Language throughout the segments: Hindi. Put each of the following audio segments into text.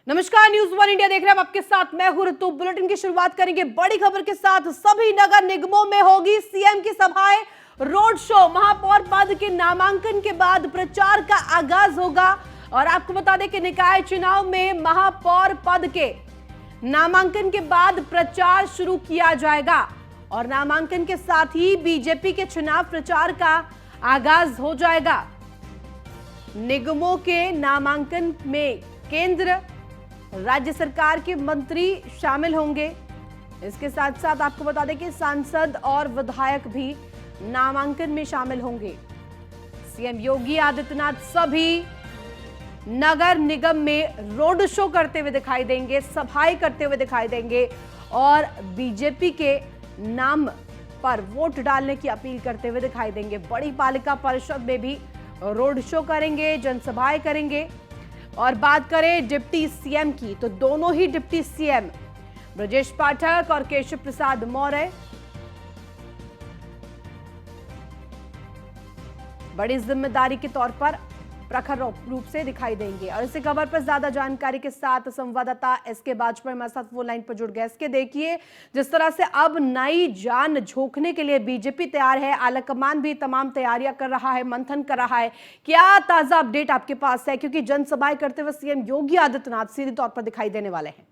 नमस्कार, न्यूज वन इंडिया देख रहे हैं। आपके साथ मैं हूं ऋतु। बुलेटिन की शुरुआत करेंगे बड़ी खबर के साथ। सभी नगर निगमों में होगी सीएम की सभाएं, रोड शो। महापौर पद के नामांकन के बाद प्रचार का आगाज होगा। और आपको बता दें कि निकाय चुनाव में महापौर पद के नामांकन के बाद प्रचार शुरू किया जाएगा और नामांकन के साथ ही बीजेपी के चुनाव प्रचार का आगाज हो जाएगा। निगमों के नामांकन में केंद्र राज्य सरकार के मंत्री शामिल होंगे। इसके साथ साथ आपको बता दें कि सांसद और विधायक भी नामांकन में शामिल होंगे। सीएम योगी आदित्यनाथ सभी नगर निगम में रोड शो करते हुए दिखाई देंगे, सभाएं करते हुए दिखाई देंगे और बीजेपी के नाम पर वोट डालने की अपील करते हुए दिखाई देंगे। बड़ी पालिका परिषद में भी रोड शो करेंगे, जनसभाएं करेंगे। और बात करें डिप्टी सीएम की, तो दोनों ही डिप्टी सीएम ब्रजेश पाठक और केशव प्रसाद मौर्य बड़ी जिम्मेदारी के तौर पर प्रखर रूप से दिखाई देंगे। और इसी खबर पर ज्यादा जानकारी के साथ संवाददाता एसके बाजपेयी हमारे साथ फोन लाइन पर जुड़ गए। एसके, देखिए जिस तरह से अब नई जान झोंकने के लिए बीजेपी तैयार है, आलाकमान भी तमाम तैयारियां कर रहा है, मंथन कर रहा है। क्या ताजा अपडेट आपके पास है, क्योंकि जनसभाएं करते हुए सीएम योगी आदित्यनाथ सीधे तौर पर दिखाई देने वाले हैं?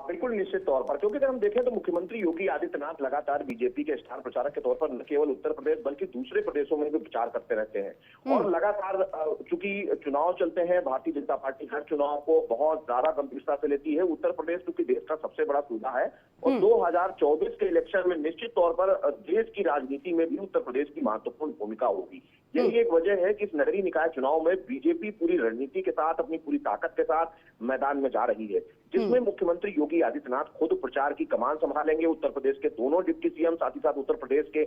बिल्कुल निश्चित तौर पर, क्योंकि अगर हम देखें तो मुख्यमंत्री योगी आदित्यनाथ लगातार बीजेपी के स्टार प्रचारक के तौर पर न केवल उत्तर प्रदेश बल्कि दूसरे प्रदेशों में भी प्रचार करते रहते हैं। और लगातार चूंकि चुनाव चलते हैं, भारतीय जनता पार्टी हर चुनाव को बहुत ज्यादा गंभीरता से लेती है। उत्तर प्रदेश चूंकि देश का सबसे बड़ा सूबा है और 2024 के इलेक्शन में निश्चित तौर पर देश की राजनीति में भी उत्तर प्रदेश की महत्वपूर्ण भूमिका होगी। यही एक वजह है कि इस नगरीय निकाय चुनाव में बीजेपी पूरी रणनीति के साथ, अपनी पूरी ताकत के साथ मैदान में जा रही है, जिसमें मुख्यमंत्री योगी आदित्यनाथ खुद प्रचार की कमान संभालेंगे। उत्तर प्रदेश के दोनों डिप्टी सीएम, साथ ही साथ उत्तर प्रदेश के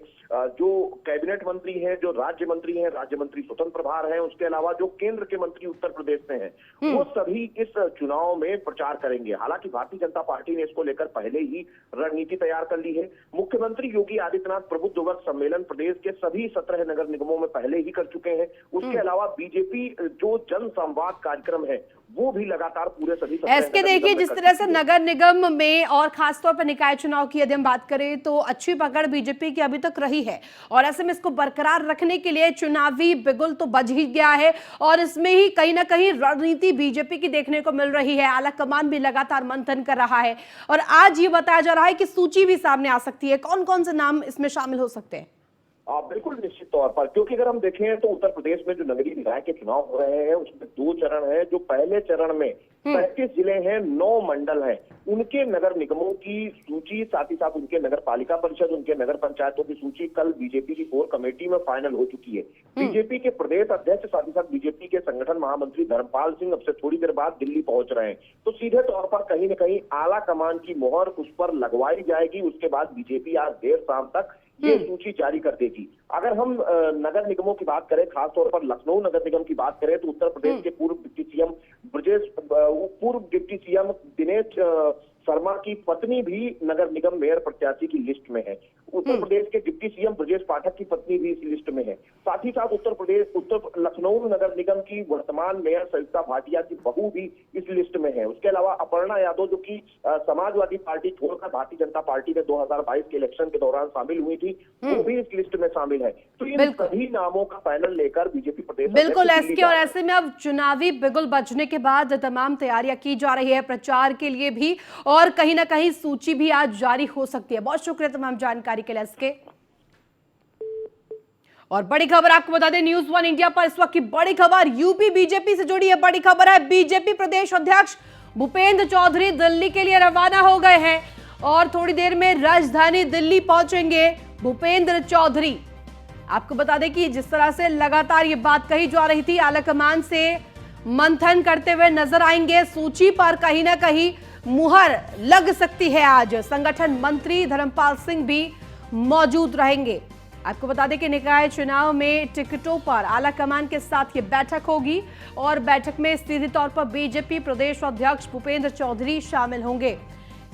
जो कैबिनेट मंत्री हैं, जो राज्य मंत्री स्वतंत्र प्रभार हैं, उसके अलावा जो केंद्र के मंत्री उत्तर प्रदेश से हैं, वो सभी इस चुनाव में प्रचार करेंगे। हालांकि भारतीय जनता पार्टी ने इसको लेकर पहले ही रणनीति तैयार कर ली है। मुख्यमंत्री योगी आदित्यनाथ प्रबुद्ध वर्ग सम्मेलन प्रदेश के सभी 17 नगर निगमों में पहले ही कर चुके हैं। उसके अलावा बीजेपी जो जन संवाद कार्यक्रम है वो भी लगातार पूरे सभी इसके देखिए जिस तरह से नगर निगम में और खासतौर पर निकाय चुनाव की यदि हम बात करें तो अच्छी पकड़ बीजेपी की अभी तक रही है और ऐसे में इसको बरकरार रखने के लिए चुनावी बिगुल तो बज ही गया है और इसमें ही कहीं ना कहीं रणनीति बीजेपी की देखने को मिल रही है। आलाकमान भी लगातार मंथन कर रहा है और आज ये बताया जा रहा है कि सूची भी सामने आ सकती है। कौन कौन से नाम इसमें शामिल हो सकते हैं? बिल्कुल निश्चित तौर पर, क्योंकि अगर हम देखें तो उत्तर प्रदेश में जो नगरीय निकाय के चुनाव हो रहे हैं उसमें 2 चरण हैं। जो पहले चरण में 35 जिले हैं, 9 मंडल हैं, उनके नगर निगमों की सूची, साथ ही साथ उनके नगर पालिका परिषद, उनके नगर पंचायतों की सूची कल बीजेपी की कोर कमेटी में फाइनल हो चुकी है। बीजेपी के प्रदेश अध्यक्ष, साथ ही साथ बीजेपी के संगठन महामंत्री धर्मपाल सिंह अब से थोड़ी देर बाद दिल्ली पहुंच रहे हैं, तो सीधे तौर पर कहीं न कहीं आला कमान की मोहर उस पर लगवाई जाएगी। उसके बाद बीजेपी आज देर शाम तक ये सूची जारी कर देगी। अगर हम नगर निगमों की बात करें, खासतौर पर लखनऊ नगर निगम की बात करें, तो उत्तर प्रदेश के पूर्व डिप्टी सीएम दिनेश शर्मा की पत्नी भी नगर निगम मेयर प्रत्याशी की लिस्ट में है। उत्तर प्रदेश के डिप्टी सीएम ब्रजेश पाठक की पत्नी भी इस लिस्ट में है। साथ ही साथ उत्तर लखनऊ नगर निगम की वर्तमान मेयर सविता भाटिया की बहू भी इस लिस्ट में है। उसके अलावा अपर्णा यादव, जो कि समाजवादी पार्टी छोड़कर भारतीय जनता पार्टी में 2022 के इलेक्शन के दौरान शामिल हुई थी, वो भी इस लिस्ट में शामिल है। तो इन सभी नामों का पैनल लेकर बीजेपी प्रदेश बिल्कुल एसके, और ऐसे में अब चुनावी बिगुल बजने के बाद तमाम तैयारियां की जा रही है प्रचार के लिए भी और कहीं ना कहीं सूची भी आज जारी हो सकती है। बहुत शुक्रिया तमाम जानकारी के लिए एसके। और बड़ी खबर आपको बता दें न्यूज वन इंडिया पर इस वक्त की बड़ी खबर यूपी बीजेपी से जुड़ी है। बड़ी खबर है, बीजेपी प्रदेश अध्यक्ष भूपेंद्र चौधरी दिल्ली के लिए रवाना हो गए हैं और थोड़ी देर में राजधानी दिल्ली पहुंचेंगे भूपेंद्र चौधरी। आपको बता दें कि जिस तरह से लगातार ये बात कही जा रही थी, आलाकमान से मंथन करते हुए नजर आएंगे, सूची पर कहीं ना कहीं मुहर लग सकती है। आज संगठन मंत्री धर्मपाल सिंह भी मौजूद रहेंगे। आपको बता दें कि निकाय चुनाव में टिकटों पर आलाकमान के साथ ये बैठक होगी और बैठक में सीधे तौर पर बीजेपी प्रदेश अध्यक्ष भूपेंद्र चौधरी शामिल होंगे।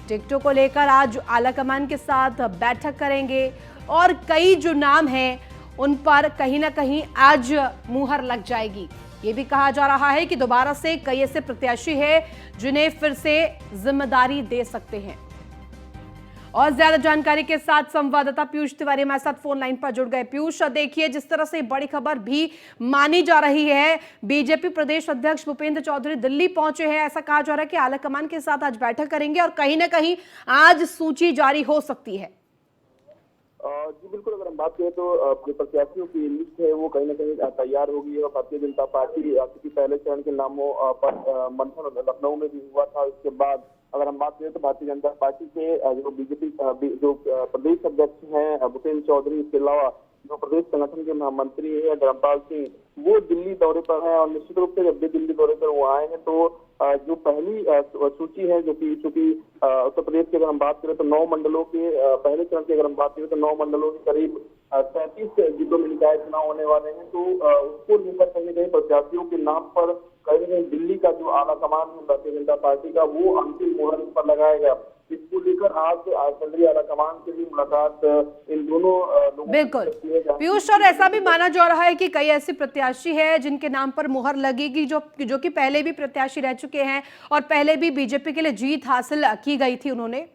टिकटों को लेकर आज आलाकमान के साथ बैठक करेंगे और कई जो नाम हैं उन पर कहीं ना कहीं आज मुहर लग जाएगी। ये भी कहा जा रहा है कि दोबारा से कई ऐसे प्रत्याशी हैं जिन्हें फिर से जिम्मेदारी दे सकते हैं। और ज्यादा जानकारी के साथ संवाददाता पीयूष तिवारी हमारे साथ फोन लाइन पर जुड़ गए। पीयूष, देखिए जिस तरह से बड़ी खबर भी मानी जा रही है, बीजेपी प्रदेश अध्यक्ष भूपेंद्र चौधरी दिल्ली पहुंचे हैं। ऐसा कहा जा रहा है कि आलाकमान के साथ आज बैठक करेंगे और कहीं ना कहीं आज सूची जारी हो सकती है। जी बिल्कुल, अगर हम बात करें तो जो प्रत्याशियों की लिस्ट है वो कहीं ना कहीं तैयार होगी और भारतीय जनता पार्टी क्योंकि पहले चरण के नामों पर मंथन लखनऊ में भी हुआ था। इसके बाद अगर हम बात करें तो भारतीय जनता पार्टी के जो बीजेपी जो प्रदेश अध्यक्ष हैं भूपेंद्र चौधरी, इसके अलावा जो प्रदेश संगठन के महामंत्री है धर्मपाल सिंह, वो दिल्ली दौरे पर हैं। और निश्चित रूप से जब भी दिल्ली दौरे पर वो आए हैं तो जो पहली सूची है जो कि चूंकि उत्तर प्रदेश की अगर हम बात करें तो 9 मंडलों के पहले चरण की अगर हम बात करें तो 9 मंडलों के करीब 37 जिलों में निकाय चुनाव होने वाले हैं। तो उसको लेकर कहीं ना कहीं प्रत्याशियों के नाम पर कहीं ना कहीं दिल्ली का जो आला कमान है भारतीय जनता पार्टी का वो अंतिम मुहर पर लगाएगा। इसको लेकर आज केंद्रीय आला कमान से भी मुलाकात इन दोनों लोगों बिल्कुल पीयूष, और ऐसा भी माना जा रहा है कि कई ऐसे प्रत्याशी हैं जिनके नाम पर मुहर लगेगी जो कि पहले भी प्रत्याशी रह चुके हैं और पहले भी बीजेपी के लिए जीत हासिल की गई थी उन्होंने।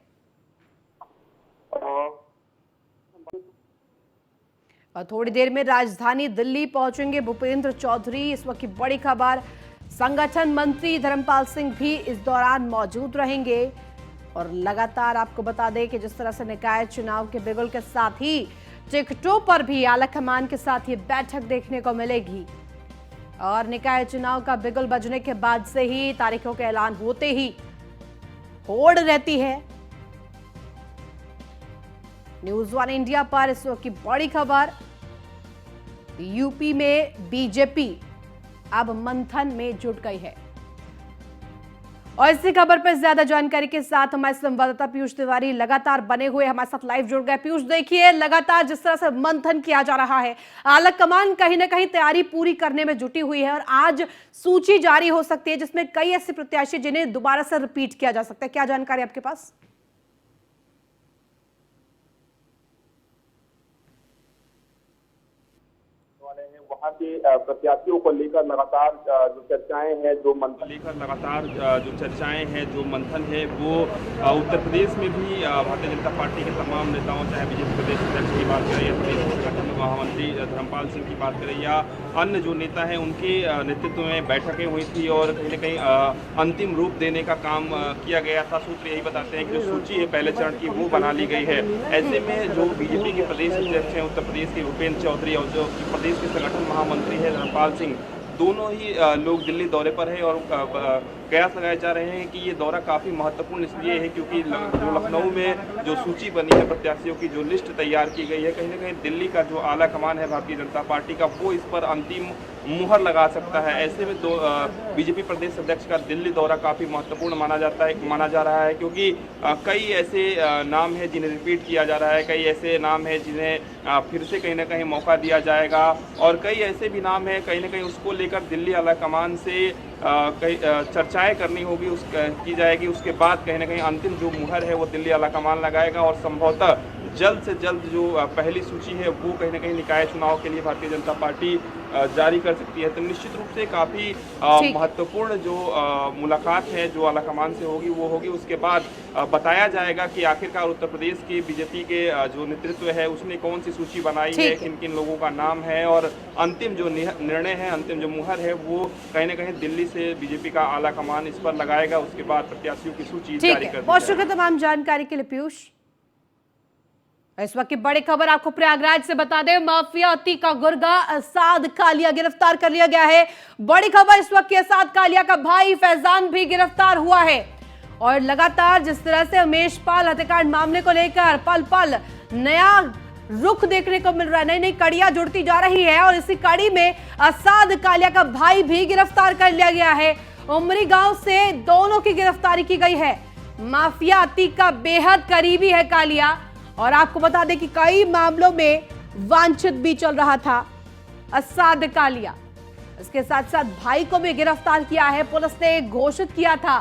और थोड़ी देर में राजधानी दिल्ली पहुंचेंगे भूपेंद्र चौधरी। इस वक्त की बड़ी खबर, संगठन मंत्री धर्मपाल सिंह भी इस दौरान मौजूद रहेंगे। और लगातार आपको बता दें कि जिस तरह से निकाय चुनाव के बिगुल के साथ ही टिकटों पर भी आलाकमान के साथ ये बैठक देखने को मिलेगी। और निकाय चुनाव का बिगुल बजने के बाद से ही तारीखों का ऐलान होते ही होड़ रहती है। न्यूज़ वन इंडिया पर इस वक्त की बड़ी खबर, यूपी में बीजेपी अब मंथन में जुट गई है। और इसी खबर पर ज्यादा जानकारी के साथ हमारे संवाददाता पीयूष तिवारी लगातार बने हुए हमारे साथ लाइव जुड़ गए। पीयूष, देखिए लगातार जिस तरह से मंथन किया जा रहा है, आलाकमान कहीं ना कहीं तैयारी पूरी करने में जुटी हुई है और आज सूची जारी हो सकती है जिसमें कई ऐसे प्रत्याशी जिन्हें दोबारा से रिपीट किया जा सकता है। क्या जानकारी आपके पास? वहाँ के प्रत्याशियों को लेकर लगातार जो चर्चाएं हैं जो मंथन है वो उत्तर प्रदेश में भी भारतीय जनता पार्टी के तमाम नेताओं, चाहे बीजेपी प्रदेश अध्यक्ष की बात करें या प्रदेश संगठन महामंत्री धर्मपाल सिंह की बात करें या अन्य जो नेता हैं उनके नेतृत्व में बैठकें हुई थी और कहीं न कहीं अंतिम रूप देने का काम किया गया था। सूत्र यही बताते हैं कि जो सूची है पहले चरण की वो बना ली गई है। ऐसे में जो बीजेपी के प्रदेश अध्यक्ष हैं उत्तर प्रदेश के भूपेंद्र चौधरी और जो प्रदेश के संगठन महामंत्री है धर्मपाल सिंह, दोनों ही लोग दिल्ली दौरे पर है। और कयास लगाए जा रहे हैं कि ये दौरा काफ़ी महत्वपूर्ण इसलिए है क्योंकि जो लखनऊ में जो सूची बनी है प्रत्याशियों की, जो लिस्ट तैयार की गई है, कहीं ना कहीं दिल्ली का जो आला कमान है भारतीय जनता पार्टी का वो इस पर अंतिम मुहर लगा सकता है। ऐसे में बीजेपी प्रदेश अध्यक्ष का दिल्ली दौरा काफ़ी महत्वपूर्ण माना जा रहा है क्योंकि कई ऐसे नाम हैं जिन्हें रिपीट किया जा रहा है, कई ऐसे नाम हैं जिन्हें फिर से कहीं ना कहीं मौका दिया जाएगा और कई ऐसे भी नाम हैं कहीं ना कहीं उसको लेकर दिल्ली आला कमान से कई चर्चाएं करनी होगी की जाएगी। उसके बाद कहीं ना कहीं अंतिम जो मुहर है वो दिल्ली आला कमान लगाएगा और संभवतः जल्द से जल्द जो पहली सूची है वो कहीं ना कहीं निकाय चुनाव के लिए भारतीय जनता पार्टी जारी कर सकती है। तो निश्चित रूप से काफ़ी महत्वपूर्ण जो मुलाकात है जो आलाकमान से होगी वो होगी। उसके बाद बताया जाएगा कि आखिरकार उत्तर प्रदेश की बीजेपी के जो नेतृत्व है उसने कौन सी सूची बनाई है, किन किन लोगों का नाम है और अंतिम जो निर्णय है, अंतिम जो मुहर है वो कहीं ना कहीं दिल्ली से बीजेपी का आलाकमान इस पर लगाएगा। उसके बाद प्रत्याशियों की सूची जारी कर दी। बहुत शुक्रिया तमाम जानकारी के लिए पीयूष। इस वक्त की बड़ी खबर आपको प्रयागराज से बता दें, माफिया अती का गुर्गा असाद कालिया गिरफ्तार कर लिया गया है। बड़ी खबर इस वक्त की, असाद कालिया का भाई फैजान भी गिरफ्तार हुआ है। और लगातार जिस तरह से उमेश पाल हत्याकांड मामले को लेकर पल पल नया रुख देखने को मिल रहा है, नई नई कड़ियां जुड़ती जा रही है और इसी कड़ी में असाद कालिया का भाई भी गिरफ्तार कर लिया गया है। उमरी गांव से दोनों की गिरफ्तारी की गई है। माफिया अती का बेहद करीबी है कालिया और आपको बता दें कि कई मामलों में वांछित भी चल रहा था असाद कालिया। इसके साथ साथ भाई को भी गिरफ्तार किया है। पुलिस ने घोषित किया था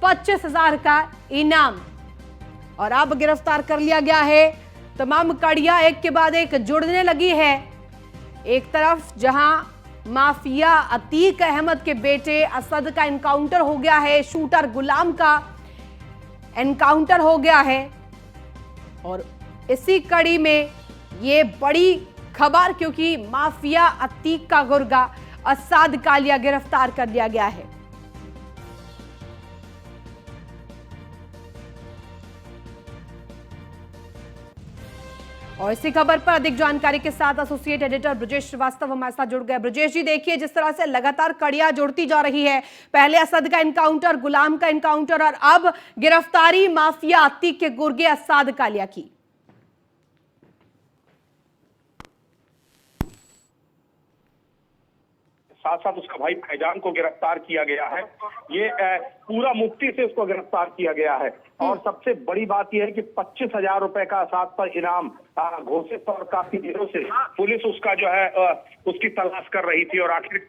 25,000 का इनाम और अब गिरफ्तार कर लिया गया है। तमाम कड़ियां एक के बाद एक जुड़ने लगी है। एक तरफ जहां माफिया अतीक अहमद के बेटे असद का एनकाउंटर हो गया है। शूटर गुलाम का एनकाउंटर हो गया है और इसी कड़ी में ये बड़ी खबर, क्योंकि माफिया अतीक का गुर्गा असद कालिया गिरफ्तार कर लिया गया है। और इसी खबर पर अधिक जानकारी के साथ एसोसिएट एडिटर ब्रजेश श्रीवास्तव हमारे साथ जुड़ गए। ब्रजेश जी, देखिए जिस तरह से लगातार कड़ियां जुड़ती जा रही है, पहले असद का एनकाउंटर, गुलाम का एनकाउंटर और अब गिरफ्तारी माफिया अतीक के गुर्गे असद कालिया की। साथ साथ उसका भाई फैजान को गिरफ्तार किया गया है। ये पूरा मुफ्ती से उसको गिरफ्तार किया गया है। और सबसे बड़ी बात यह है कि 25,000 रुपए का साथ पर इनाम घोषित और काफी दिनों से पुलिस उसका जो है उसकी तलाश कर रही थी और आखिर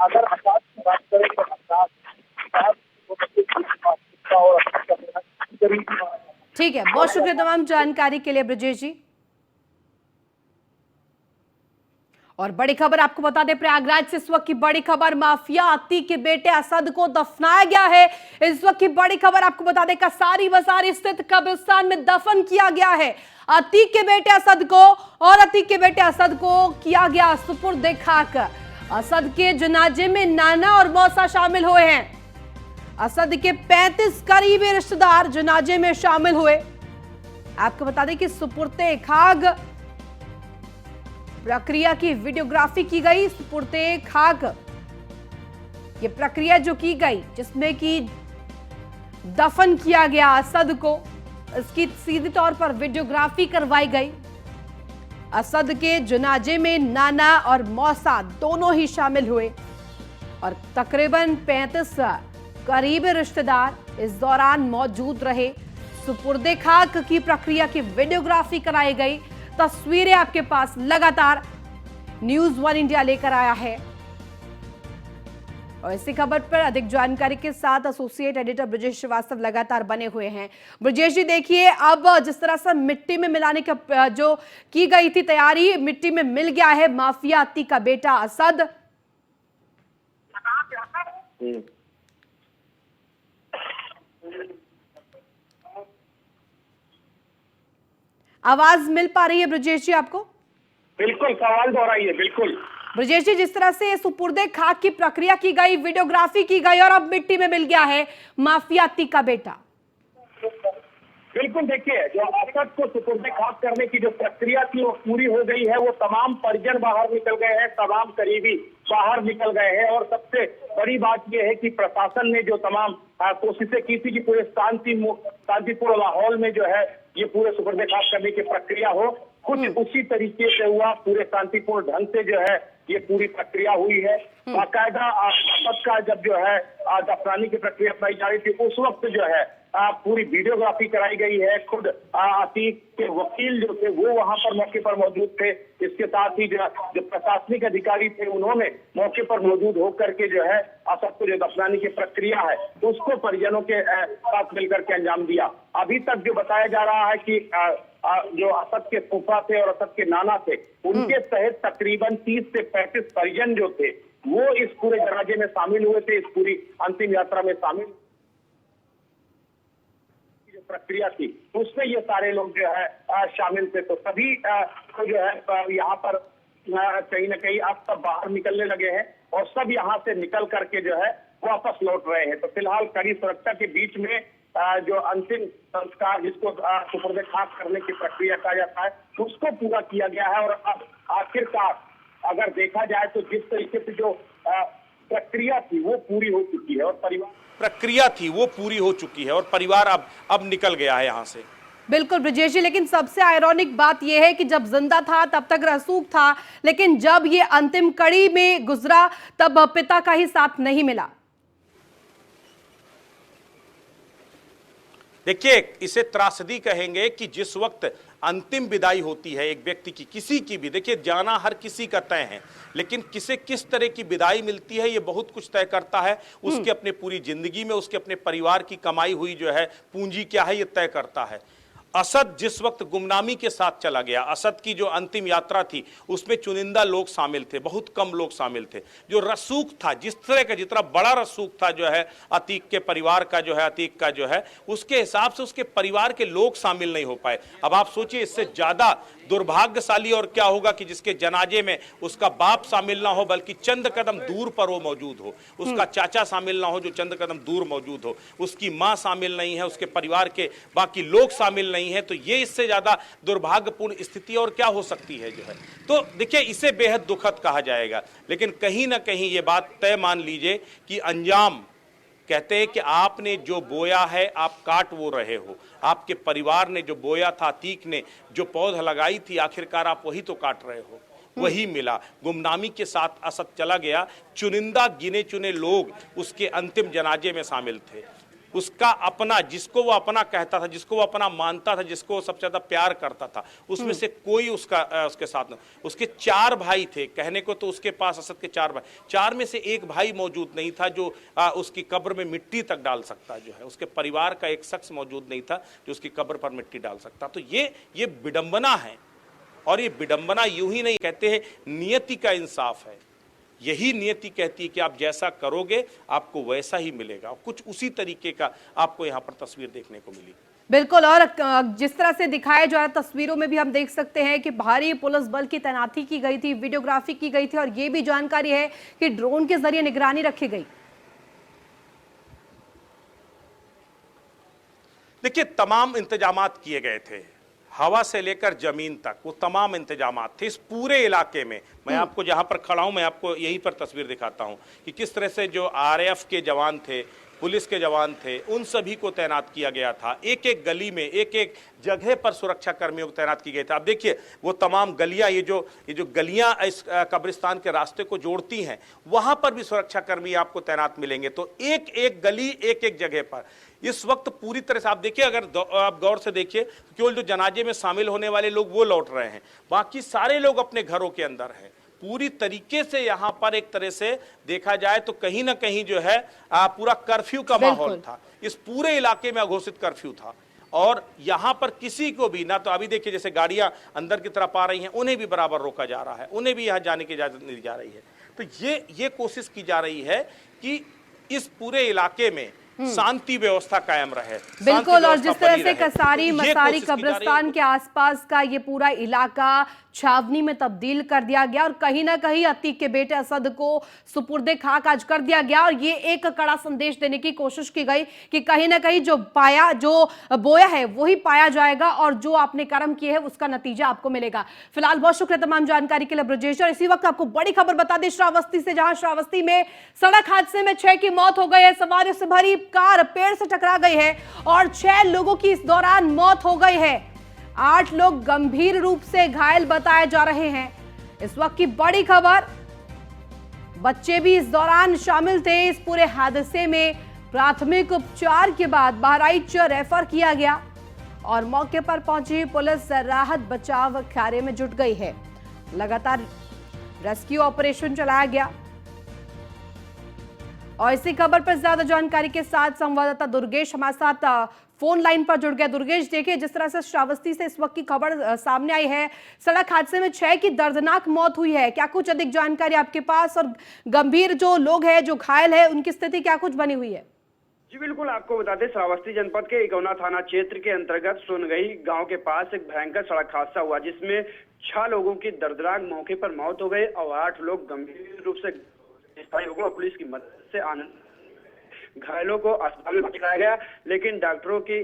अगर आजाद की बात करें तो ठीक है, बहुत शुक्रिया तमाम जानकारी के लिए ब्रजेश जी। और बड़ी खबर आपको बता दें, प्रयागराज से इस वक्त की बड़ी खबर, माफिया अतीक के बेटे असद को दफनाया गया है। इस वक्त की बड़ी खबर आपको बता दें, कसारी बाजार स्थित कब्रिस्तान में दफन किया गया है अतीक के बेटे असद को, और अतीक के बेटे असद को किया गया सुपुर्द खाक। असद के जनाजे में नाना और मौसा शामिल हुए हैं। असद के 35 करीबी रिश्तेदार जनाजे में शामिल हुए। आपको बता दें कि सुपुर्दे खाक प्रक्रिया की वीडियोग्राफी की गई। सुपुर्दे खाक ये प्रक्रिया जो की गई, जिसमें कि दफन किया गया असद को, इसकी सीधे तौर पर वीडियोग्राफी करवाई गई। असद के जनाजे में नाना और मौसा दोनों ही शामिल हुए और तकरीबन 35 करीबी रिश्तेदार इस दौरान मौजूद रहे। सुपुर्दे खाक की प्रक्रिया की वीडियोग्राफी कराई गई। तस्वीरें आपके पास लगातार न्यूज़ 1 इंडिया लेकर आया है। और इसी खबर पर अधिक जानकारी के साथ एसोसिएट एडिटर ब्रजेश श्रीवास्तव लगातार बने हुए हैं। ब्रजेश जी, देखिए अब जिस तरह से मिट्टी में मिलाने का जो की गई थी तैयारी, मिट्टी में मिल गया है माफिया अतीक का बेटा असद। आवाज मिल पा रही है ब्रजेश जी आपको? बिल्कुल, सवाल दोहराइए। बिल्कुल ब्रजेश जी, जिस तरह से सुपुर्दे खाक की प्रक्रिया की गई, वीडियोग्राफी की गई और अब मिट्टी में मिल गया है माफिया अतीक का बेटा। बिल्कुल, देखिए जो असद को सुपुर्दे खाक करने की जो प्रक्रिया थी वो पूरी हो गई है। वो तमाम परिजन बाहर निकल गए हैं, तमाम करीबी बाहर निकल गए हैं। और सबसे बड़ी बात यह है कि प्रशासन ने जो तमाम कोशिशें की थी कि पूरे शांतिपूर्ण माहौल में जो है ये पूरे सुपुर्दे खाक करने की प्रक्रिया हो, कुछ उसी तरीके से हुआ। पूरे शांतिपूर्ण ढंग से जो है ये पूरी प्रक्रिया हुई है। बाकायदा असद का जब जो है दफनाने की प्रक्रिया अपनाई जा रही थी, उस वक्त जो है पूरी वीडियोग्राफी कराई गई है। खुद अतीक के वकील जो थे वो वहां पर मौके पर मौजूद थे। इसके साथ ही जो प्रशासनिक अधिकारी थे उन्होंने मौके पर मौजूद होकर के जो है असद को जो दफनाने की प्रक्रिया है उसको परिजनों के साथ मिलकर के अंजाम दिया। अभी तक जो बताया जा रहा है कि जो असद के फूफा थे और असद के नाना थे, उनके सहित तकरीबन 30 से 35 परिजन जो थे वो इस पूरे जनाजे में शामिल हुए थे, इस पूरी अंतिम यात्रा में शामिल प्रक्रिया थी उसमें ये सारे लोग जो है शामिल थे। तो सभी को जो है यहाँ पर कहीं ना कहीं अब सब बाहर निकलने लगे हैं और सब यहाँ से निकल करके जो है वापस लौट रहे हैं। तो फिलहाल कड़ी सुरक्षा के बीच में जो अंतिम संस्कार जिसको सुपुर्दे खाक करने की प्रक्रिया कहा जाता है उसको पूरा किया गया है। और अब आखिरकार अगर देखा जाए तो जिस तरीके से जो प्रक्रिया थी वो पूरी हो चुकी है और परिवार अब निकल गया है यहाँ से। बिल्कुल ब्रजेश जी, लेकिन सबसे आयरॉनिक बात यह है कि जब जिंदा था तब तक रसूख था, लेकिन जब ये अंतिम कड़ी में गुजरा तब पिता का ही साथ नहीं मिला। देखिए, इसे त्रासदी कहेंगे कि जिस वक्त अंतिम विदाई होती है एक व्यक्ति की, किसी की भी, देखिए जाना हर किसी का तय है, लेकिन किसे किस तरह की विदाई मिलती है ये बहुत कुछ तय करता है। उसके अपने पूरी जिंदगी में उसके अपने परिवार की कमाई हुई जो है पूंजी क्या है ये तय करता है। असद जिस वक्त गुमनामी के साथ चला गया, असद की जो अंतिम यात्रा थी उसमें चुनिंदा लोग शामिल थे, बहुत कम लोग शामिल थे। जो रसूख था, जिस तरह का जितना बड़ा रसूख था जो है अतीक के परिवार का जो है, अतीक का जो है, उसके हिसाब से उसके परिवार के लोग शामिल नहीं हो पाए। अब आप सोचिए इससे ज्यादा दुर्भाग्यशाली और क्या होगा कि जिसके जनाजे में उसका बाप शामिल ना हो बल्कि चंद कदम दूर पर वो मौजूद हो, उसका चाचा शामिल ना हो जो चंद कदम दूर मौजूद हो, उसकी मां शामिल नहीं है, उसके परिवार के बाकी लोग शामिल नहीं है। तो ये इससे ज्यादा दुर्भाग्यपूर्ण स्थिति और क्या हो सकती है जो है। तो देखिए इसे बेहद दुखद कहा जाएगा, लेकिन कहीं ना कहीं ये बात तय मान लीजिए कि अंजाम कहते हैं कि आपने जो बोया है आप काट वो रहे हो। आपके परिवार ने जो बोया था, अतीक ने जो पौध लगाई थी, आखिरकार आप वही तो काट रहे हो, वही मिला। गुमनामी के साथ असद चला गया, चुनिंदा गिने चुने लोग उसके अंतिम जनाजे में शामिल थे। उसका अपना, जिसको वो अपना कहता था, जिसको वो अपना मानता था, जिसको वो सबसे ज्यादा प्यार करता था, उसमें से कोई उसके साथ न। उसके 4 भाई थे, कहने को तो उसके पास असद के 4 भाई, 4 में से एक भाई मौजूद नहीं था जो उसकी कब्र में मिट्टी तक डाल सकता जो है। उसके परिवार का एक शख्स मौजूद नहीं था जो उसकी कब्र पर मिट्टी डाल सकता। तो ये विडंबना है, और ये विडंबना यूं ही नहीं, कहते हैं नियति का इंसाफ है। यही नियति कहती है कि आप जैसा करोगे आपको वैसा ही मिलेगा। कुछ उसी तरीके का आपको यहाँ पर तस्वीर देखने को मिली। बिल्कुल, और जिस तरह से दिखाया जा रहा है तस्वीरों में भी हम देख सकते हैं कि भारी पुलिस बल की तैनाती की गई थी, वीडियोग्राफी की गई थी, और ये भी जानकारी है कि ड्रोन के जरिए निगरानी रखी गई। देखिए तमाम इंतजामात किए गए थे, हवा से लेकर जमीन तक वो तमाम इंतजामात थे इस पूरे इलाके में। मैं आपको जहां पर खड़ा हूं मैं आपको यहीं पर तस्वीर दिखाता हूं कि किस तरह से जो आरएएफ के जवान थे, पुलिस के जवान थे, उन सभी को तैनात किया गया था। एक एक गली में, एक एक जगह पर सुरक्षा कर्मियों को तैनात किए गए थे। आप देखिए वो तमाम गलियां, ये जो गलियां इस कब्रिस्तान के रास्ते को जोड़ती हैं, वहां पर भी सुरक्षा कर्मी आपको तैनात मिलेंगे। तो एक एक गली, एक एक जगह पर इस वक्त पूरी तरह से आप देखिए, अगर आप गौर से देखिए तो केवल जो जनाजे में शामिल होने वाले लोग वो लौट रहे हैं, बाकी सारे लोग अपने घरों के अंदर हैं। पूरी तरीके से यहां पर एक तरह से देखा जाए तो कहीं ना कहीं जो है पूरा कर्फ्यू का माहौल था। इस पूरे इलाके में अघोषित कर्फ्यू था, और यहां पर किसी को भी ना, तो अभी देखिए जैसे गाड़ियां अंदर की तरफ आ रही हैं उन्हें भी बराबर रोका जा रहा है, उन्हें भी यहां जाने की इजाजत नहीं दी जा रही है। तो ये कोशिश की जा रही है कि इस पूरे इलाके में शांति व्यवस्था कायम रहे। बिल्कुल, और जिस तरह से कसारी मसारी कब्रिस्तान के आसपास का ये पूरा इलाका छावनी में तब्दील कर दिया गया, और कहीं ना कहीं अतीक के बेटे असद को सुपुर्दे खाक आज कर दिया गया, और ये एक कड़ा संदेश देने की कोशिश की गई कि कहीं ना कहीं जो बोया है वही पाया जाएगा, और जो आपने कर्म किए हैं उसका नतीजा आपको मिलेगा। फिलहाल बहुत शुक्रिया तमाम जानकारी के लिए ब्रजेश। और इसी वक्त आपको बड़ी खबर बता दें श्रावस्ती से, जहां श्रावस्ती में सड़क हादसे में 6 की मौत हो गई है। सवारियों से भरी कार पेड़ से टकरा गई है और 6 लोगों की इस दौरान मौत हो गई है। 8 लोग गंभीर रूप से घायल बताए जा रहे हैं। इस वक्त की बड़ी खबर, बच्चे भी इस दौरान शामिल थे इस पूरे हादसे में। प्राथमिक उपचार के बाद बहराइच रेफर किया गया, और मौके पर पहुंची पुलिस राहत बचाव कार्य में जुट गई है। लगातार रेस्क्यू ऑपरेशन चलाया गया, और इसी खबर पर ज्यादा जानकारी के साथ संवाददाता दुर्गेश हमारे साथ फोन लाइन पर जुड़ गया। दुर्गेश, देखिए जिस तरह से श्रावस्ती से इस वक्त की खबर सामने आई है, सड़क हादसे में 6 की दर्दनाक मौत हुई है, क्या कुछ अधिक जानकारी आपके पास, और गंभीर जो लोग हैं जो घायल है उनकी स्थिति क्या कुछ बनी हुई है? जी बिल्कुल, आपको बता दें श्रावस्ती जनपद के इकौना थाना क्षेत्र के अंतर्गत सोनगई गांव के पास एक भयंकर सड़क हादसा हुआ, जिसमें 6 लोगों की दर्दनाक मौके पर मौत हो गई और 8 लोग गंभीर रूप से स्थायी लोगों और पुलिस की मदद से घायलों को अस्पताल में भर्ती कराया गया, लेकिन डॉक्टरों की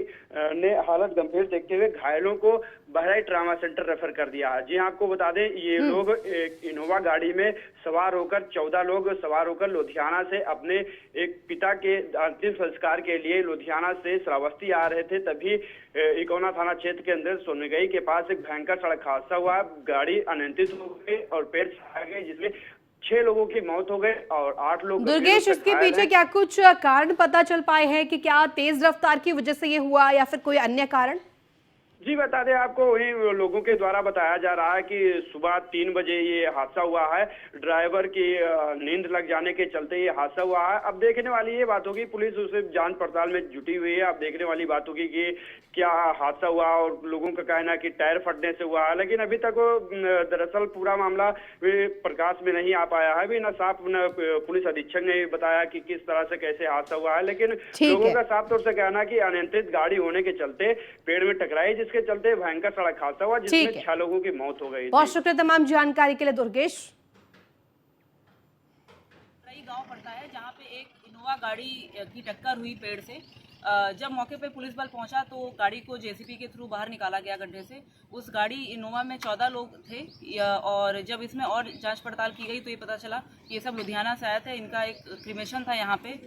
ने हालत गंभीर देखते हुए घायलों को बहराइच ट्रामा सेंटर रेफर कर दिया। जी आपको बता दें ये लोग एक इनोवा गाड़ी में सवार होकर 14 लोग सवार होकर लुधियाना से अपने एक पिता के अंतिम संस्कार के लिए लुधियाना से श्रावस्ती आ रहे थे। तभी इकौना थाना क्षेत्र के अंदर सोनगई के पास एक भयंकर सड़क हादसा हुआ। गाड़ी अनियंत्रित हो गई और पेड़ से आ गई, जिसमें 6 लोगों की मौत हो गई और 8 लोग गंभीर दुर्गेश, रूप से इसके घायल पीछे हैं। क्या कुछ कारण पता चल पाए हैं कि क्या तेज रफ्तार की वजह से ये हुआ या फिर कोई अन्य कारण? जी बता दें आपको, वही लोगों के द्वारा बताया जा रहा है कि सुबह 3 बजे ये हादसा हुआ है। ड्राइवर की नींद लग जाने के चलते ये हादसा हुआ है। अब देखने वाली ये बात होगी, पुलिस उसे जांच पड़ताल में जुटी हुई है। अब देखने वाली बात होगी कि क्या हादसा हुआ, और लोगों का कहना है कि टायर फटने से हुआ है। लेकिन अभी तक वो दरअसल पूरा मामला प्रकाश में नहीं आ पाया है। अभी न साफ पुलिस अधीक्षक ने बताया कि किस तरह से कैसे हादसा हुआ है, लेकिन ठीक लोगों है। का साफ तौर से कहना है कि अनियंत्रित गाड़ी होने के चलते पेड़ में टकराई, जिसके चलते भयंकर सड़क हादसा हुआ, ठीक जिसमें है। 6 लोगों की मौत हो गई। बहुत शुक्रिया तमाम जानकारी के लिए दुर्गेश। गांव पड़ता है जहां पे एक इनोवा गाड़ी की टक्कर हुई पेड़ से। जब मौके पे पुलिस बल पहुंचा तो गाड़ी को जेसीबी के थ्रू बाहर निकाला गया गड्ढे से। उस गाड़ी इनोवा में 14 लोग थे और जब इसमें और जांच पड़ताल की गई तो ये पता चला कि ये सब लुधियाना से आए थे। इनका एक क्रिमेशन था यहाँ पे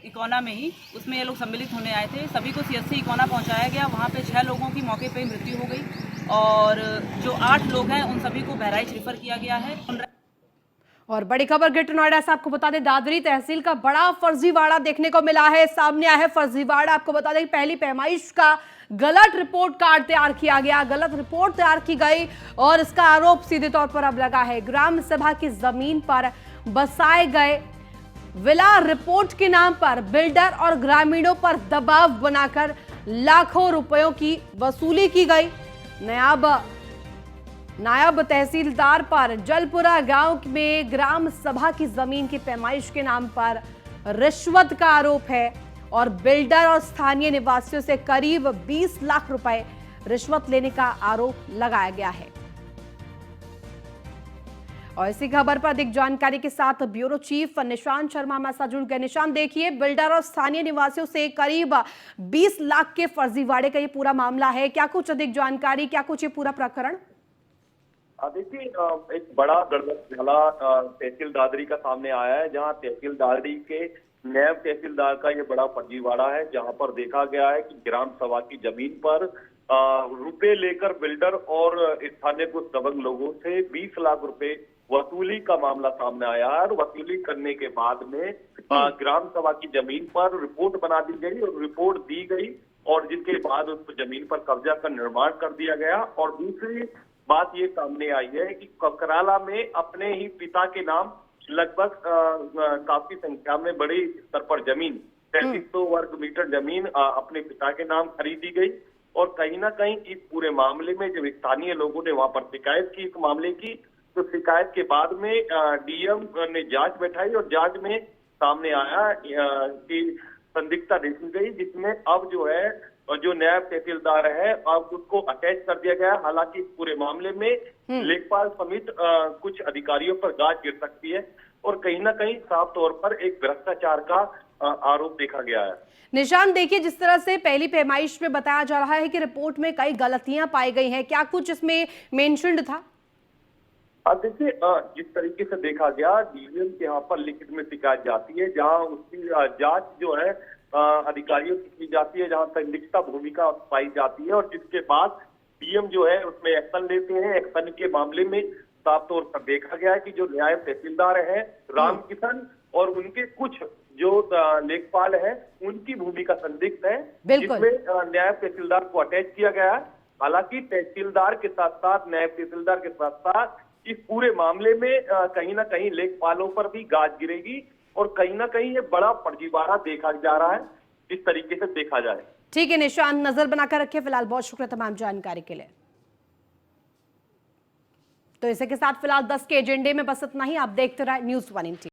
इकोना में ही, उसमें ये लोग सम्मिलित होने आए थे। सभी को सीएससी इकोना पहुँचाया गया। वहाँ पे 6 लोगों की मौके पर मृत्यु हो गई और जो 8 लोग हैं उन सभी को बहराइच रेफर किया गया है। और बड़ी खबर ग्रेटर नोएडा से आपको बता दें, दादरी तहसील का बड़ा फर्जीवाड़ा देखने को मिला है। सामने आया है फर्जीवाड़ा। आपको बता दें पहली पैमाइश का गलत रिपोर्ट कार्ड तैयार किया गया, गलत रिपोर्ट तैयार की गई और इसका आरोप सीधे तौर पर अब लगा है ग्राम सभा की जमीन पर बसाए गए विला रिपोर्ट के नाम पर बिल्डर और ग्रामीणों पर दबाव बनाकर लाखों रुपयों की वसूली की गई। नायब तहसीलदार पर जलपुरा गांव में ग्राम सभा की जमीन की पैमाइश के नाम पर रिश्वत का आरोप है और बिल्डर और स्थानीय निवासियों से करीब 20 लाख रुपए रिश्वत लेने का आरोप लगाया गया है। और इसी खबर पर अधिक जानकारी के साथ ब्यूरो चीफ निशांत शर्मा हमारे साथ जुड़ गए। निशांत, देखिए बिल्डर और स्थानीय निवासियों से करीब 20 लाख के फर्जीवाड़े का ये पूरा मामला है। क्या कुछ अधिक जानकारी, क्या कुछ ये पूरा प्रकरण? देखिए, एक बड़ा गड़बड़झाला तहसील दादरी का सामने आया है, जहां तहसील दादरी के नायब तहसीलदार का ये बड़ा फर्जीवाड़ा है, जहां पर देखा गया है कि ग्राम सभा की जमीन पर रुपए लेकर बिल्डर और स्थानीय कुछ दबंग लोगों से 20 लाख रुपए वसूली का मामला सामने आया है। और वसूली करने के बाद में ग्राम सभा की जमीन पर रिपोर्ट बना दी गई और रिपोर्ट दी गई और जिसके बाद उस जमीन पर कब्जा का निर्माण कर दिया गया। और दूसरी बात ये सामने आई है कि ककराला में अपने ही पिता के नाम लगभग काफी संख्या में बड़ी स्तर पर जमीन 3300 वर्ग मीटर जमीन अपने पिता के नाम खरीदी गई। और कहीं ना कहीं इस पूरे मामले में जब स्थानीय लोगों ने वहां पर शिकायत की इस मामले की, तो शिकायत के बाद में डीएम ने जांच बैठाई और जांच में सामने आया कि संदिग्धता देखी गई, जिसमें अब जो है जो नायब तहसीलदार है अब उसको अटैच कर दिया गया। हालांकि इस पूरे मामले में लेखपाल समेत कुछ अधिकारियों पर गाज गिर सकती है और कहीं ना कहीं साफ तौर पर एक भ्रष्टाचार का आरोप देखा गया है। निशान, देखिए जिस तरह से पहली पैमाइश में बताया जा रहा है कि रिपोर्ट में कई गलतियां पाई गई हैं, क्या कुछ इसमें मेंशन्ड था? देखिए, जिस तरीके से देखा गया, डीएम के यहाँ पर लिखित में शिकायत जाती है, जहाँ उसकी जांच जो है अधिकारियों की की जाती है, जहां संदिग्धता भूमिका पाई जाती है और जिसके बाद डीएम जो है उसमें एक्शन लेते हैं। एक्शन के मामले में साफ तौर पर देखा गया है कि जो नायब तहसीलदार है रामकिशन और उनके कुछ जो लेखपाल है उनकी भूमिका संदिग्ध है, जिसमें नायब तहसीलदार को अटैच किया गया है। हालांकि तहसीलदार के साथ साथ नायब तहसीलदार के साथ साथ इस पूरे मामले में कहीं ना कहीं लेखपालों पर भी गाज गिरेगी और कहीं ना कहीं ये बड़ा फर्जीवाड़ा देखा जा रहा है, इस तरीके से देखा जाए। ठीक है निशांत, नजर बनाकर रखे। फिलहाल बहुत शुक्रिया तमाम जानकारी के लिए। तो इसी के साथ फिलहाल 10 के एजेंडे में बस इतना ही। आप देखते रहे न्यूज़ 1 इंडिया।